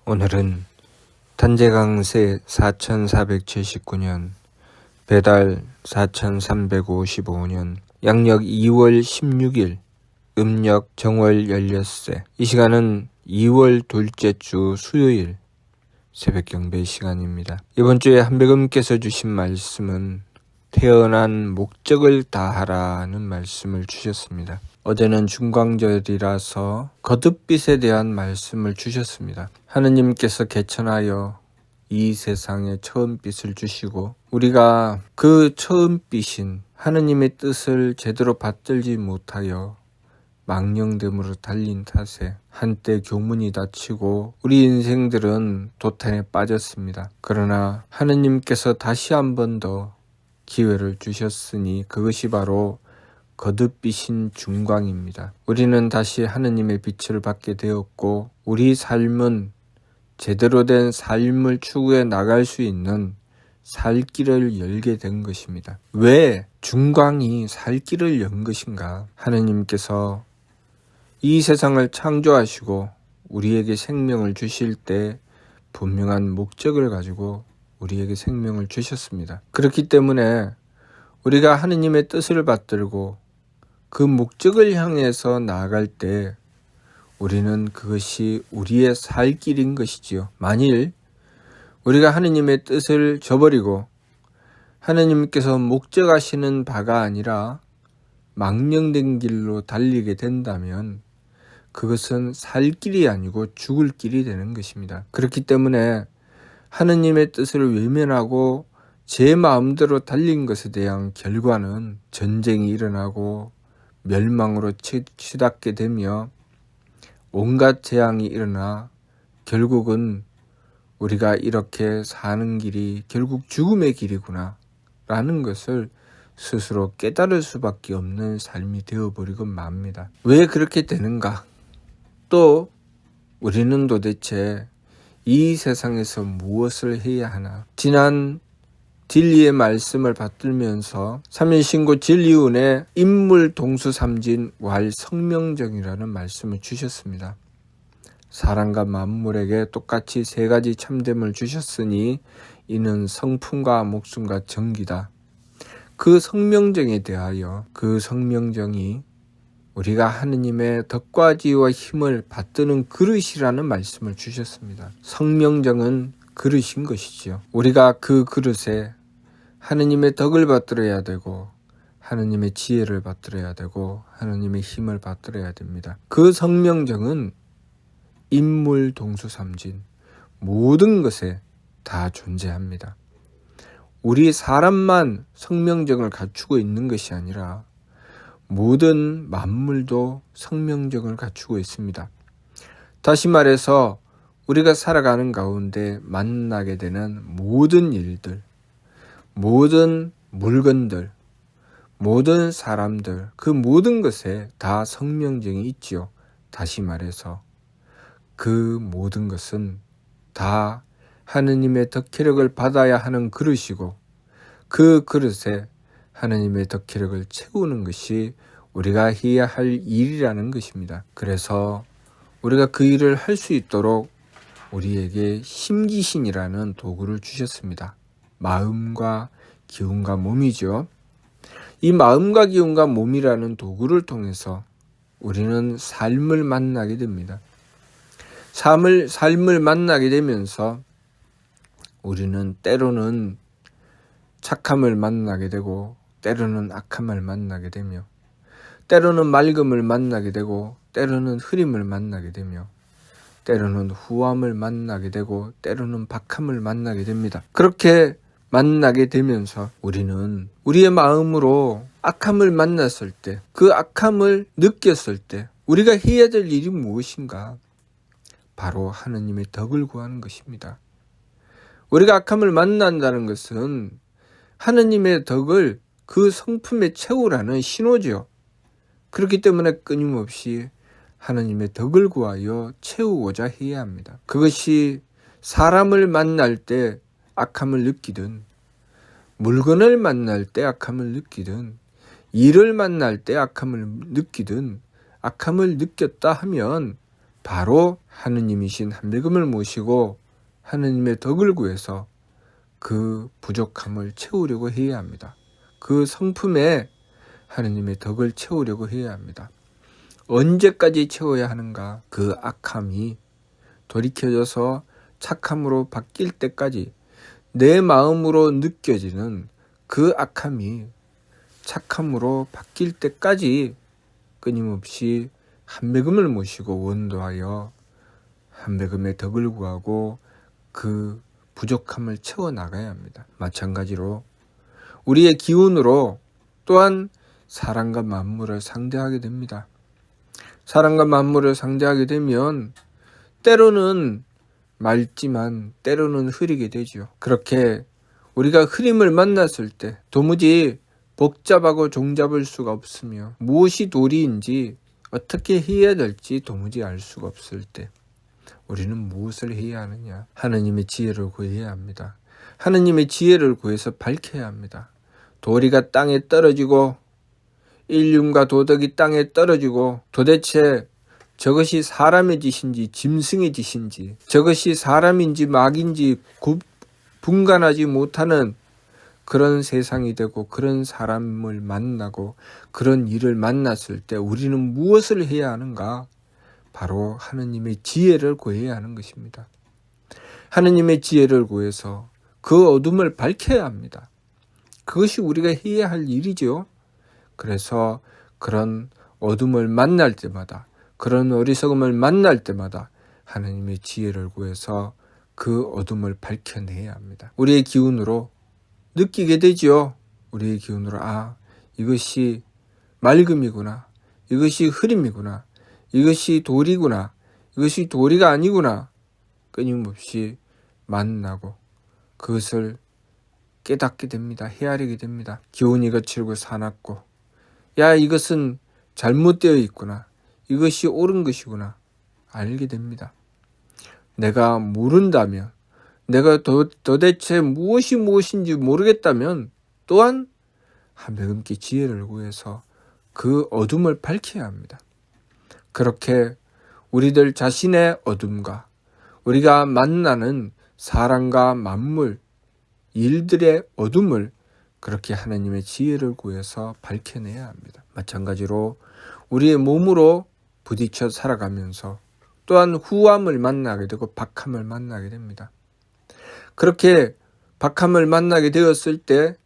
오늘은 단재강세 4479년, 배달 4355년, 양력 2월 16일, 음력 정월 16세. 이 시간은 2월 둘째 주 수요일 새벽 경배 시간입니다. 이번 주에 한백음께서 주신 말씀은 태어난 목적을 다하라는 말씀을 주셨습니다. 어제는 중광절이라서 거듭빛에 대한 말씀을 주셨습니다. 하느님께서 개천하여 이 세상에 처음빛을 주시고 우리가 그 처음빛인 하느님의 뜻을 제대로 받들지 못하여 망령됨으로 달린 탓에 한때 교문이 닫히고 우리 인생들은 도탄에 빠졌습니다. 그러나 하느님께서 다시 한 번 더 기회를 주셨으니 그것이 바로 거듭빛인 중광입니다. 우리는 다시 하느님의 빛을 받게 되었고 우리 삶은 제대로 된 삶을 추구해 나갈 수 있는 살 길을 열게 된 것입니다. 왜 중광이 살 길을 연 것인가? 하느님께서 이 세상을 창조하시고 우리에게 생명을 주실 때 분명한 목적을 가지고 우리에게 생명을 주셨습니다. 그렇기 때문에 우리가 하느님의 뜻을 받들고 그 목적을 향해서 나아갈 때 우리는 그것이 우리의 살 길인 것이지요. 만일 우리가 하느님의 뜻을 저버리고 하느님께서 목적하시는 바가 아니라 망령된 길로 달리게 된다면 그것은 살 길이 아니고 죽을 길이 되는 것입니다. 그렇기 때문에 하느님의 뜻을 외면하고 제 마음대로 달린 것에 대한 결과는 전쟁이 일어나고 멸망으로 치닫게 되며 온갖 재앙이 일어나 결국은 우리가 이렇게 사는 길이 결국 죽음의 길이구나 라는 것을 스스로 깨달을 수밖에 없는 삶이 되어버리고 맙니다. 왜 그렇게 되는가? 또 우리는 도대체 이 세상에서 무엇을 해야 하나? 지난 진리의 말씀을 받들면서 삼일신고 진리운의 인물동수삼진 왈성명정이라는 말씀을 주셨습니다. 사람과 만물에게 똑같이 세 가지 참됨을 주셨으니 이는 성품과 목숨과 정기다. 그 성명정에 대하여 그 성명정이 우리가 하느님의 덕과 지혜와 힘을 받드는 그릇이라는 말씀을 주셨습니다. 성명정은 그릇인 것이지요. 우리가 그 그릇에 하느님의 덕을 받들어야 되고 하느님의 지혜를 받들어야 되고 하느님의 힘을 받들어야 됩니다. 그 성명정은 인물동수삼진 모든 것에 다 존재합니다. 우리 사람만 성명정을 갖추고 있는 것이 아니라 모든 만물도 성명정을 갖추고 있습니다. 다시 말해서 우리가 살아가는 가운데 만나게 되는 모든 일들, 모든 물건들, 모든 사람들, 그 모든 것에 다 성명정이 있지요. 다시 말해서 그 모든 것은 다 하느님의 덕혜력을 받아야 하는 그릇이고 그 그릇에 하느님의 덕혜력을 채우는 것이 우리가 해야 할 일이라는 것입니다. 그래서 우리가 그 일을 할 수 있도록 우리에게 심기신이라는 도구를 주셨습니다. 마음과 기운과 몸이죠. 이 마음과 기운과 몸이라는 도구를 통해서 우리는 삶을 만나게 됩니다. 삶을 만나게 되면서 우리는 때로는 착함을 만나게 되고 때로는 악함을 만나게 되며 때로는 맑음을 만나게 되고 때로는 흐림을 만나게 되며 때로는 후함을 만나게 되고 때로는 박함을 만나게 됩니다. 그렇게 만나게 되면서 우리는 우리의 마음으로 악함을 만났을 때, 그 악함을 느꼈을 때 우리가 해야 될 일이 무엇인가? 바로 하느님의 덕을 구하는 것입니다. 우리가 악함을 만난다는 것은 하느님의 덕을 그 성품에 채우라는 신호죠. 그렇기 때문에 끊임없이 하느님의 덕을 구하여 채우고자 해야 합니다. 그것이 사람을 만날 때 악함을 느끼든 물건을 만날 때 악함을 느끼든 일을 만날 때 악함을 느끼든 악함을 느꼈다 하면 바로 하느님이신 한백음을 모시고 하느님의 덕을 구해서 그 부족함을 채우려고 해야 합니다. 그 성품에 하느님의 덕을 채우려고 해야 합니다. 언제까지 채워야 하는가? 그 악함이 돌이켜져서 착함으로 바뀔 때까지, 내 마음으로 느껴지는 그 악함이 착함으로 바뀔 때까지 끊임없이 한백음을 모시고 원도하여 한백음의 덕을 구하고 그 부족함을 채워나가야 합니다. 마찬가지로 우리의 기운으로 또한 사람과 만물을 상대하게 됩니다. 사람과 만물을 상대하게 되면 때로는 맑지만 때로는 흐리게 되죠. 그렇게 우리가 흐림을 만났을 때 도무지 복잡하고 종잡을 수가 없으며 무엇이 도리인지 어떻게 해야 될지 도무지 알 수가 없을 때 우리는 무엇을 해야 하느냐? 하느님의 지혜를 구해야 합니다. 하느님의 지혜를 구해서 밝혀야 합니다. 도리가 땅에 떨어지고 인륜과 도덕이 땅에 떨어지고 도대체 저것이 사람의 짓인지 짐승의 짓인지, 저것이 사람인지 막인지 분간하지 못하는 그런 세상이 되고 그런 사람을 만나고 그런 일을 만났을 때 우리는 무엇을 해야 하는가? 바로 하느님의 지혜를 구해야 하는 것입니다. 하느님의 지혜를 구해서 그 어둠을 밝혀야 합니다. 그것이 우리가 해야 할 일이죠. 그래서 그런 어둠을 만날 때마다, 그런 어리석음을 만날 때마다 하느님의 지혜를 구해서 그 어둠을 밝혀내야 합니다. 우리의 기운으로 느끼게 되지요. 우리의 기운으로 이것이 맑음이구나, 이것이 흐림이구나, 이것이 도리구나, 이것이 도리가 아니구나. 끊임없이 만나고 그것을 깨닫게 됩니다. 헤아리게 됩니다. 기운이 거칠고 사납고 이것은 잘못되어 있구나, 이것이 옳은 것이구나 알게 됩니다. 내가 모른다면, 내가 도대체 무엇인지 모르겠다면 또한 한백음께 지혜를 구해서 그 어둠을 밝혀야 합니다. 그렇게 우리들 자신의 어둠과 우리가 만나는 사람과 만물, 일들의 어둠을 그렇게 하나님의 지혜를 구해서 밝혀내야 합니다. 마찬가지로 우리의 몸으로 부딪혀 살아가면서 또한 후함을 만나게 되고 박함을 만나게 됩니다. 그렇게 박함을 만나게 되었을 때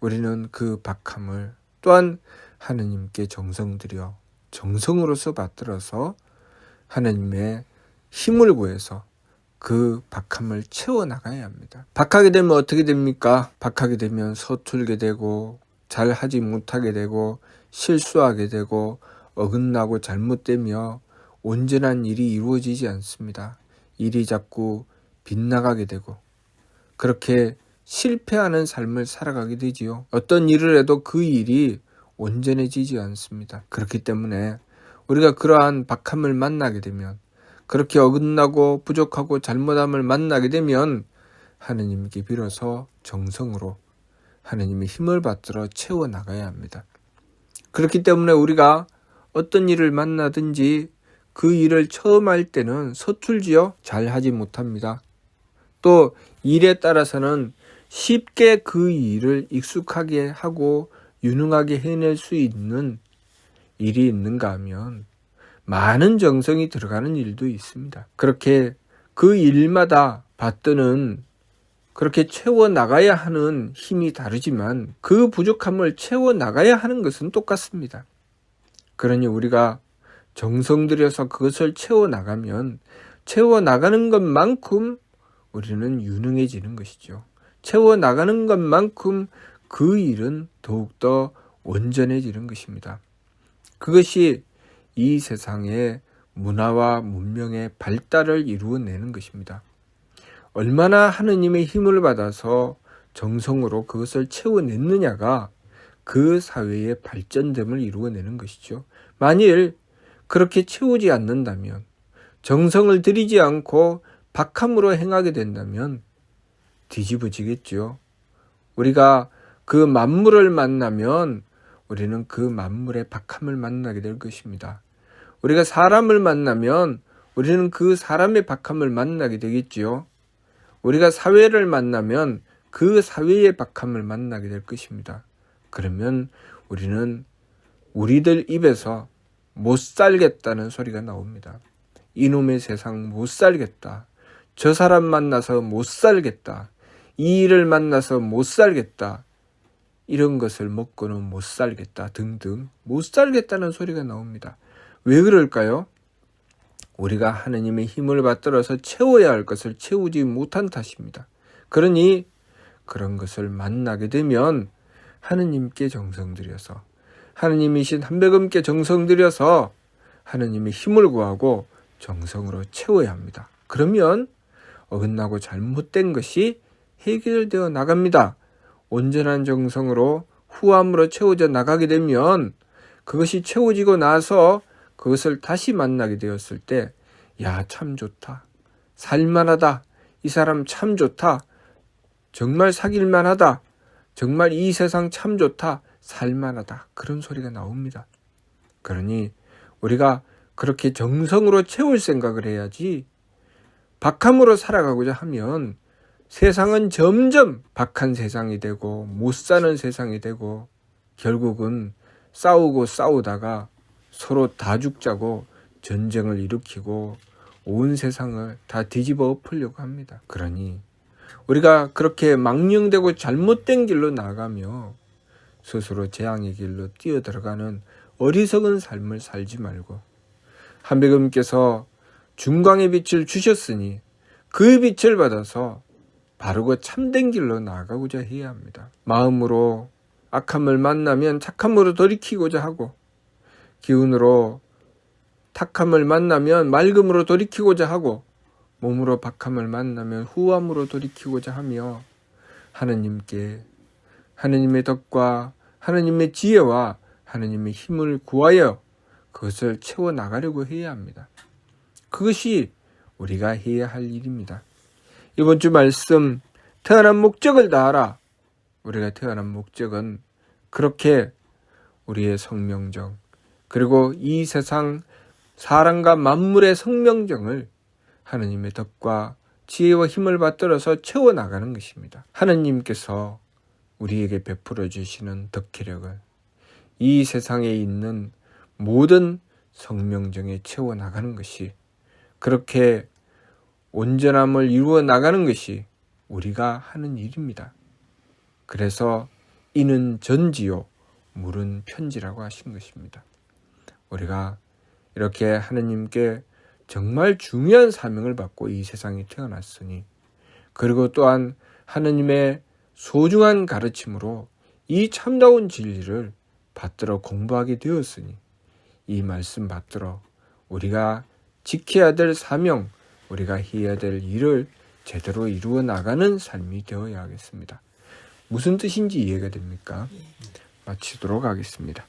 우리는 그 박함을 또한 하느님께 정성 들여 정성으로서 받들어서 하느님의 힘을 구해서 그 박함을 채워나가야 합니다. 박하게 되면 어떻게 됩니까? 박하게 되면 서툴게 되고 잘하지 못하게 되고 실수하게 되고 어긋나고 잘못되며 온전한 일이 이루어지지 않습니다. 일이 자꾸 빗나가게 되고 그렇게 실패하는 삶을 살아가게 되지요. 어떤 일을 해도 그 일이 온전해지지 않습니다. 그렇기 때문에 우리가 그러한 박함을 만나게 되면, 그렇게 어긋나고 부족하고 잘못함을 만나게 되면 하느님께 빌어서 정성으로 하느님의 힘을 받들어 채워나가야 합니다. 그렇기 때문에 우리가 어떤 일을 만나든지 그 일을 처음 할 때는 서툴지요. 잘하지 못합니다. 또 일에 따라서는 쉽게 그 일을 익숙하게 하고 유능하게 해낼 수 있는 일이 있는가 하면 많은 정성이 들어가는 일도 있습니다. 그렇게 그 일마다 받드는 그렇게 채워나가야 하는 힘이 다르지만 그 부족함을 채워나가야 하는 것은 똑같습니다. 그러니 우리가 정성 들여서 그것을 채워나가면 채워나가는 것만큼 우리는 유능해지는 것이죠. 채워나가는 것만큼 그 일은 더욱더 온전해지는 것입니다. 그것이 이 세상의 문화와 문명의 발달을 이루어내는 것입니다. 얼마나 하느님의 힘을 받아서 정성으로 그것을 채워냈느냐가 그 사회의 발전됨을 이루어내는 것이죠. 만일 그렇게 채우지 않는다면, 정성을 들이지 않고 박함으로 행하게 된다면 뒤집어지겠죠. 우리가 그 만물을 만나면 우리는 그 만물의 박함을 만나게 될 것입니다. 우리가 사람을 만나면 우리는 그 사람의 박함을 만나게 되겠지요. 우리가 사회를 만나면 그 사회의 박함을 만나게 될 것입니다. 그러면 우리는 우리들 입에서 못 살겠다는 소리가 나옵니다. 이놈의 세상 못 살겠다. 저 사람 만나서 못 살겠다. 이 일을 만나서 못 살겠다. 이런 것을 먹고는 못 살겠다 등등 못 살겠다는 소리가 나옵니다. 왜 그럴까요? 우리가 하느님의 힘을 받들어서 채워야 할 것을 채우지 못한 탓입니다. 그러니 그런 것을 만나게 되면 하느님께 정성 들여서 하느님이신 한백음께 정성 들여서 하느님의 힘을 구하고 정성으로 채워야 합니다. 그러면 어긋나고 잘못된 것이 해결되어 나갑니다. 온전한 정성으로 후함으로 채워져 나가게 되면 그것이 채워지고 나서 그것을 다시 만나게 되었을 때, 야, 참 좋다. 살만하다. 이 사람 참 좋다. 정말 사귈만하다. 정말 이 세상 참 좋다. 살만하다. 그런 소리가 나옵니다. 그러니 우리가 그렇게 정성으로 채울 생각을 해야지 박함으로 살아가고자 하면 세상은 점점 박한 세상이 되고 못 사는 세상이 되고 결국은 싸우고 싸우다가 서로 다 죽자고 전쟁을 일으키고 온 세상을 다 뒤집어 엎으려고 합니다. 그러니 우리가 그렇게 망령되고 잘못된 길로 나가며 스스로 재앙의 길로 뛰어들어가는 어리석은 삶을 살지 말고 한백음께서 중광의 빛을 주셨으니 그 빛을 받아서 바르고 참된 길로 나아가고자 해야 합니다. 마음으로 악함을 만나면 착함으로 돌이키고자 하고 기운으로 탁함을 만나면 맑음으로 돌이키고자 하고 몸으로 박함을 만나면 후함으로 돌이키고자 하며 하느님께 하느님의 덕과 하느님의 지혜와 하느님의 힘을 구하여 그것을 채워나가려고 해야 합니다. 그것이 우리가 해야 할 일입니다. 이번 주 말씀 태어난 목적을 다하라. 우리가 태어난 목적은 그렇게 우리의 성명정 그리고 이 세상 사람과 만물의 성명정을 하느님의 덕과 지혜와 힘을 받들어서 채워나가는 것입니다. 하느님께서 우리에게 베풀어 주시는 덕혜력을 이 세상에 있는 모든 성명정에 채워나가는 것이 그렇게 온전함을 이루어 나가는 것이 우리가 하는 일입니다. 그래서 이는 전지요 물은 편지라고 하신 것입니다. 우리가 이렇게 하느님께 정말 중요한 사명을 받고 이 세상에 태어났으니 그리고 또한 하느님의 소중한 가르침으로 이 참다운 진리를 받들어 공부하게 되었으니 이 말씀 받들어 우리가 지켜야 될 사명, 우리가 해야 될 일을 제대로 이루어 나가는 삶이 되어야 하겠습니다. 무슨 뜻인지 이해가 됩니까? 마치도록 하겠습니다.